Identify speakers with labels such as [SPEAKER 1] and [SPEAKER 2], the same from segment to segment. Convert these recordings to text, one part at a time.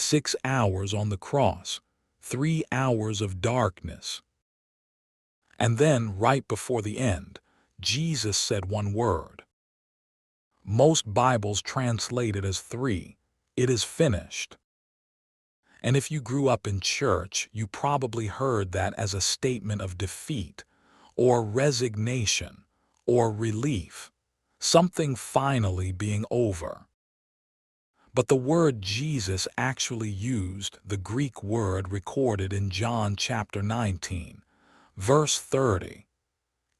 [SPEAKER 1] 6 hours on the cross, 3 hours of darkness. And then, right before the end, Jesus said one word. Most Bibles translate it as 3. It is finished. And if you grew up in church, you probably heard that as a statement of defeat, or resignation, or relief, something finally being over. But the word Jesus actually used, the Greek word recorded in John chapter 19, verse 30,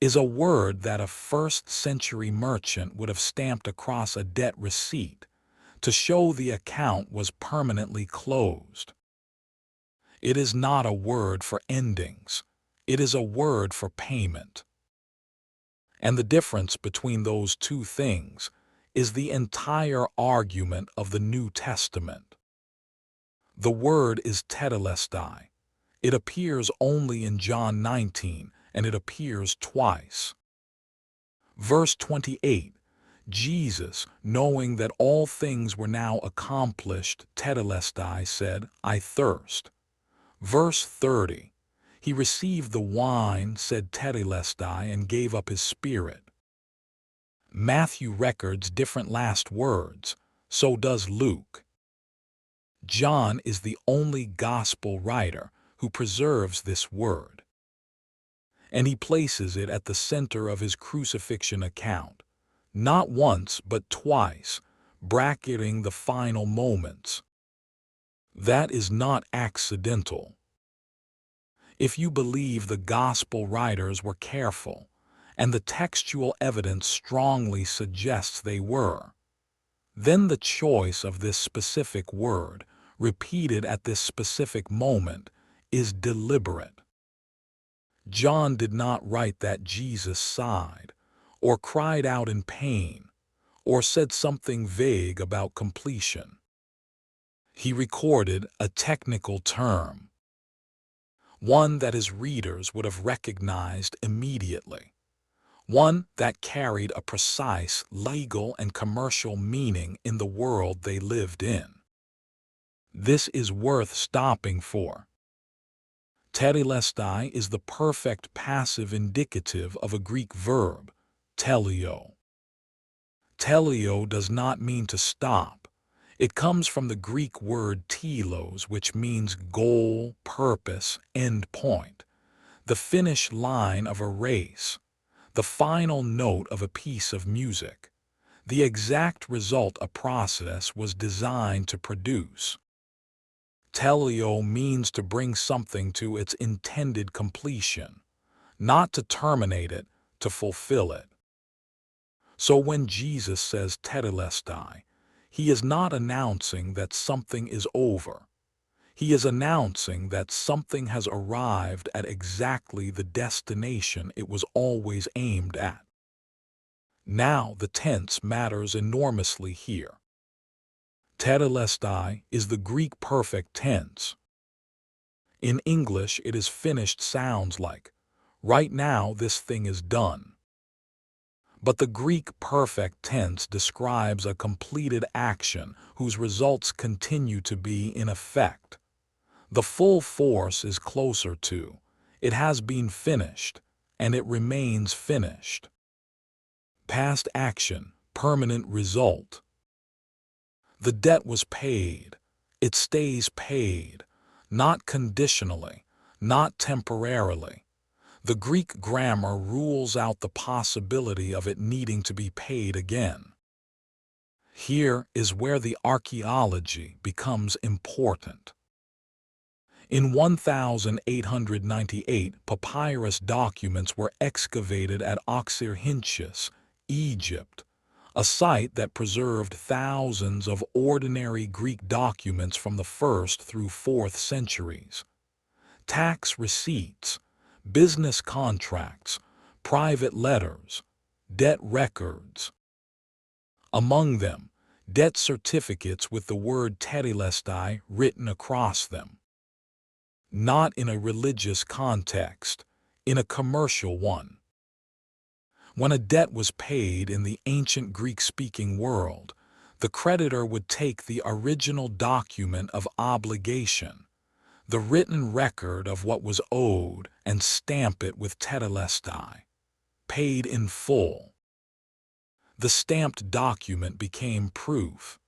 [SPEAKER 1] is a word that a first-century merchant would have stamped across a debt receipt to show the account was permanently closed. It is not a word for endings. It is a word for payment. And the difference between those two things is the entire argument of the New Testament. The word is Tetelestai. It appears only in John 19, and it appears twice. Verse 28, Jesus, knowing that all things were now accomplished, Tetelestai, said, I thirst. Verse 30, he received the wine, said Tetelestai, and gave up his spirit. Matthew records different last words, so does Luke. John is the only gospel writer who preserves this word. And he places it at the center of his crucifixion account, not once but twice, bracketing the final moments. That is not accidental. If you believe the gospel writers were careful, and the textual evidence strongly suggests they were, then the choice of this specific word, repeated at this specific moment, is deliberate. John did not write that Jesus sighed, or cried out in pain, or said something vague about completion. He recorded a technical term, one that his readers would have recognized immediately, one that carried a precise legal and commercial meaning in the world they lived in. This is worth stopping for. Tetelestai is the perfect passive indicative of a Greek verb, teleo. Teleo does not mean to stop. It comes from the Greek word telos, which means goal, purpose, end point, the finish line of a race, the final note of a piece of music, the exact result a process was designed to produce. Teleo means to bring something to its intended completion, not to terminate it, to fulfill it. So when Jesus says Tetelestai, he is not announcing that something is over. He is announcing that something has arrived at exactly the destination it was always aimed at. Now the tense matters enormously here. Tetelestai is the Greek perfect tense. In English, it is finished sounds like, right now this thing is done. But the Greek perfect tense describes a completed action whose results continue to be in effect. The full force is closer to, it has been finished, and it remains finished. Past action, permanent result. The debt was paid. It stays paid, not conditionally, not temporarily. The Greek grammar rules out the possibility of it needing to be paid again. Here is where the archaeology becomes important. In 1898, papyrus documents were excavated at Oxyrhynchus, Egypt, a site that preserved thousands of ordinary Greek documents from the 1st through 4th centuries. Tax receipts, business contracts, private letters, debt records. Among them, debt certificates with the word Tetelestai written across them. Not in a religious context, in a commercial one. When a debt was paid in the ancient Greek-speaking world, The creditor would take the original document of obligation, the written record of what was owed, and stamp it with Tetelestai, paid in full. The stamped document became proof.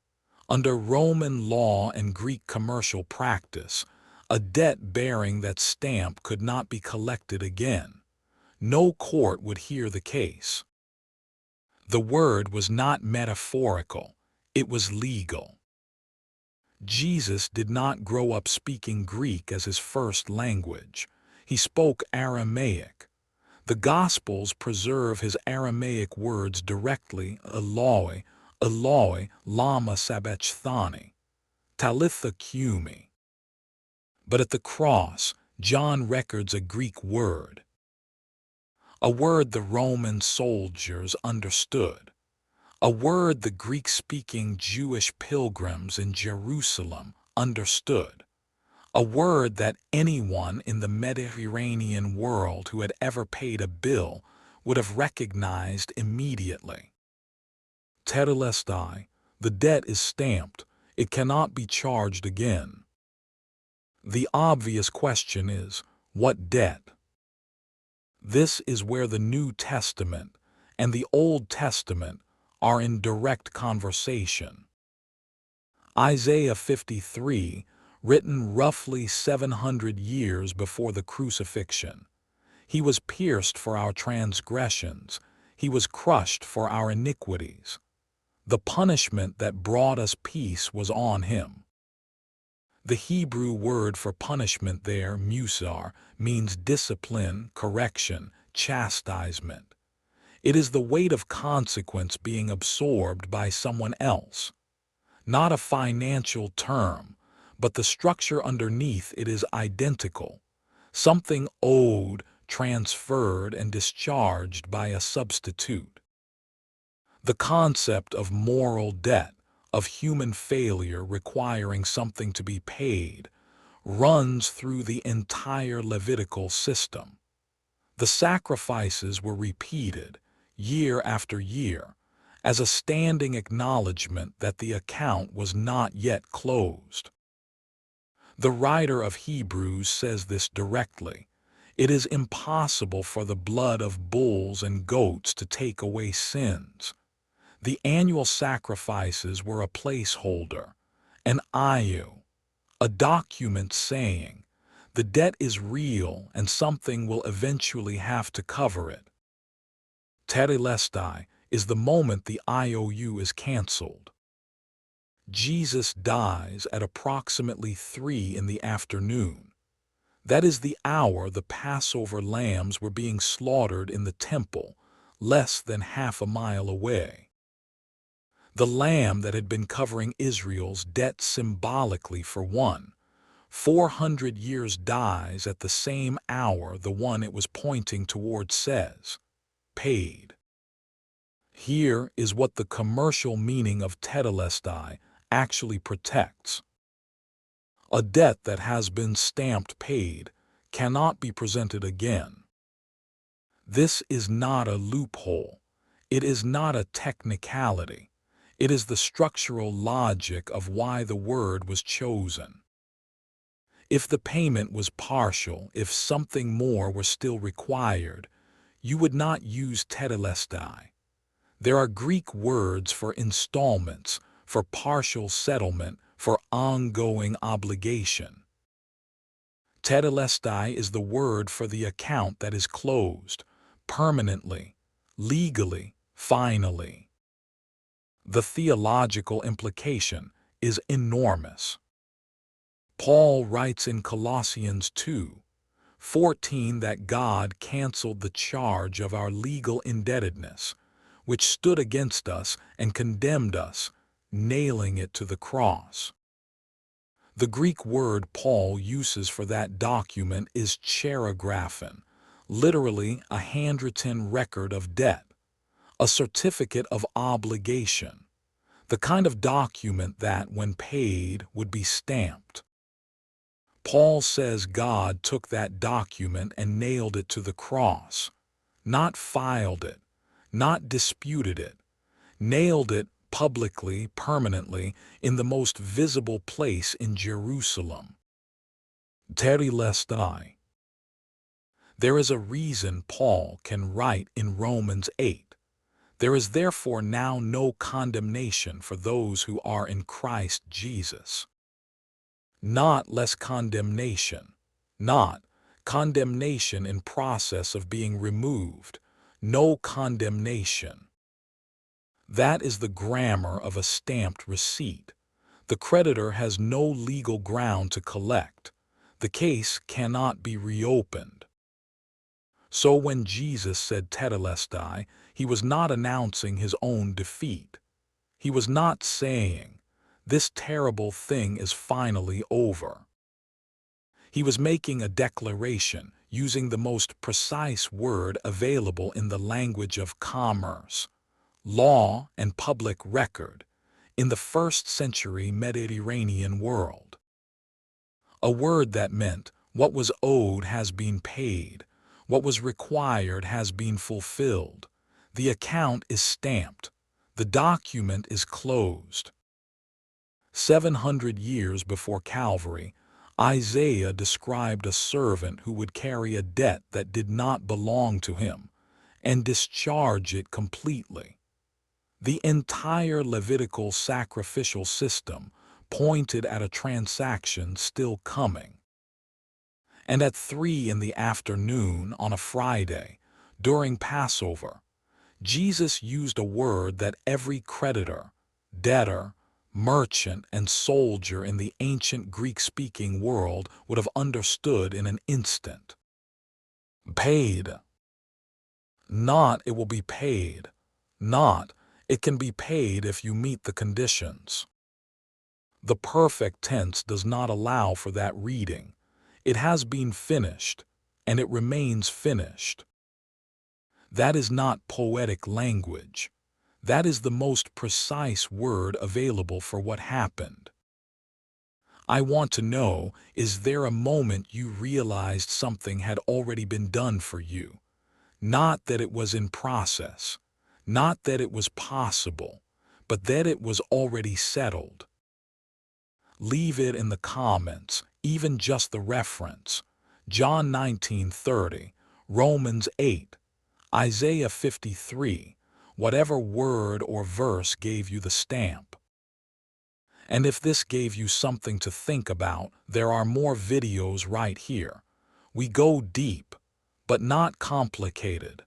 [SPEAKER 1] Under Roman law and Greek commercial practice, a debt bearing that stamp could not be collected again. No court would hear the case. The word was not metaphorical, it was legal. Jesus did not grow up speaking Greek as his first language. He spoke Aramaic. The Gospels preserve his Aramaic words directly: Eloi, Eloi, lama sabachthani, Talitha cumi. But at the cross, John records a Greek word, a word the Roman soldiers understood, a word the Greek-speaking Jewish pilgrims in Jerusalem understood, a word that anyone in the Mediterranean world who had ever paid a bill would have recognized immediately. Tetelestai, the debt is stamped, it cannot be charged again. The obvious question is, what debt? This is where the New Testament and the Old Testament are in direct conversation. Isaiah 53, written roughly 700 years before the crucifixion. He was pierced for our transgressions, he was crushed for our iniquities. The punishment that brought us peace was on him. The Hebrew word for punishment there, musar, means discipline, correction, chastisement. It is the weight of consequence being absorbed by someone else. Not a financial term, but the structure underneath it is identical. Something owed, transferred, and discharged by a substitute. The concept of moral debt, of human failure requiring something to be paid, runs through the entire Levitical system. The sacrifices were repeated, year after year, as a standing acknowledgement that the account was not yet closed. The writer of Hebrews says this directly: it is impossible for the blood of bulls and goats to take away sins. The annual sacrifices were a placeholder, an IU, a document saying, the debt is real and something will eventually have to cover it. Tetelestai is the moment the IOU is canceled. Jesus dies at approximately 3 in the afternoon. That is the hour the Passover lambs were being slaughtered in the temple, less than half a mile away. The lamb that had been covering Israel's debt symbolically for 400 years dies at the same hour the one it was pointing toward says, paid. Here is what the commercial meaning of Tetelestai actually protects. A debt that has been stamped paid cannot be presented again. This is not a loophole. It is not a technicality. It is the structural logic of why the word was chosen. If the payment was partial, if something more were still required, you would not use Tetelestai. There are Greek words for installments, for partial settlement, for ongoing obligation. Tetelestai is the word for the account that is closed, permanently, legally, finally. The theological implication is enormous. Paul writes in Colossians 2:14 that God canceled the charge of our legal indebtedness, which stood against us and condemned us, nailing it to the cross. The Greek word Paul uses for that document is cheirographon, literally a handwritten record of debt, a certificate of obligation, the kind of document that, when paid, would be stamped. Paul says God took that document and nailed it to the cross, not filed it, not disputed it, nailed it publicly, permanently, in the most visible place in Jerusalem. Tetelestai. There is a reason Paul can write in Romans 8. There is therefore now no condemnation for those who are in Christ Jesus. Not less condemnation. Not condemnation in process of being removed. No condemnation. That is the grammar of a stamped receipt. The creditor has no legal ground to collect. The case cannot be reopened. So when Jesus said Tetelestai, he was not announcing his own defeat. He was not saying, "This terrible thing is finally over." He was making a declaration using the most precise word available in the language of commerce, law, and public record in the first-century Mediterranean world. A word that meant what was owed has been paid, what was required has been fulfilled, the account is stamped, the document is closed. 700 years before Calvary, Isaiah described a servant who would carry a debt that did not belong to him and discharge it completely. The entire Levitical sacrificial system pointed at a transaction still coming. And at 3 in the afternoon on a Friday, during Passover, Jesus used a word that every creditor, debtor, merchant, and soldier in the ancient Greek-speaking world would have understood in an instant. Paid. Not it will be paid. Not it can be paid if you meet the conditions. The perfect tense does not allow for that reading. It has been finished, and it remains finished. That is not poetic language. That is the most precise word available for what happened. I want to know, is there a moment you realized something had already been done for you? Not that it was in process, not that it was possible, but that it was already settled. Leave it in the comments, even just the reference. John 19:30, Romans 8, Isaiah 53, whatever word or verse gave you the stamp. And if this gave you something to think about, there are more videos right here. We go deep, but not complicated.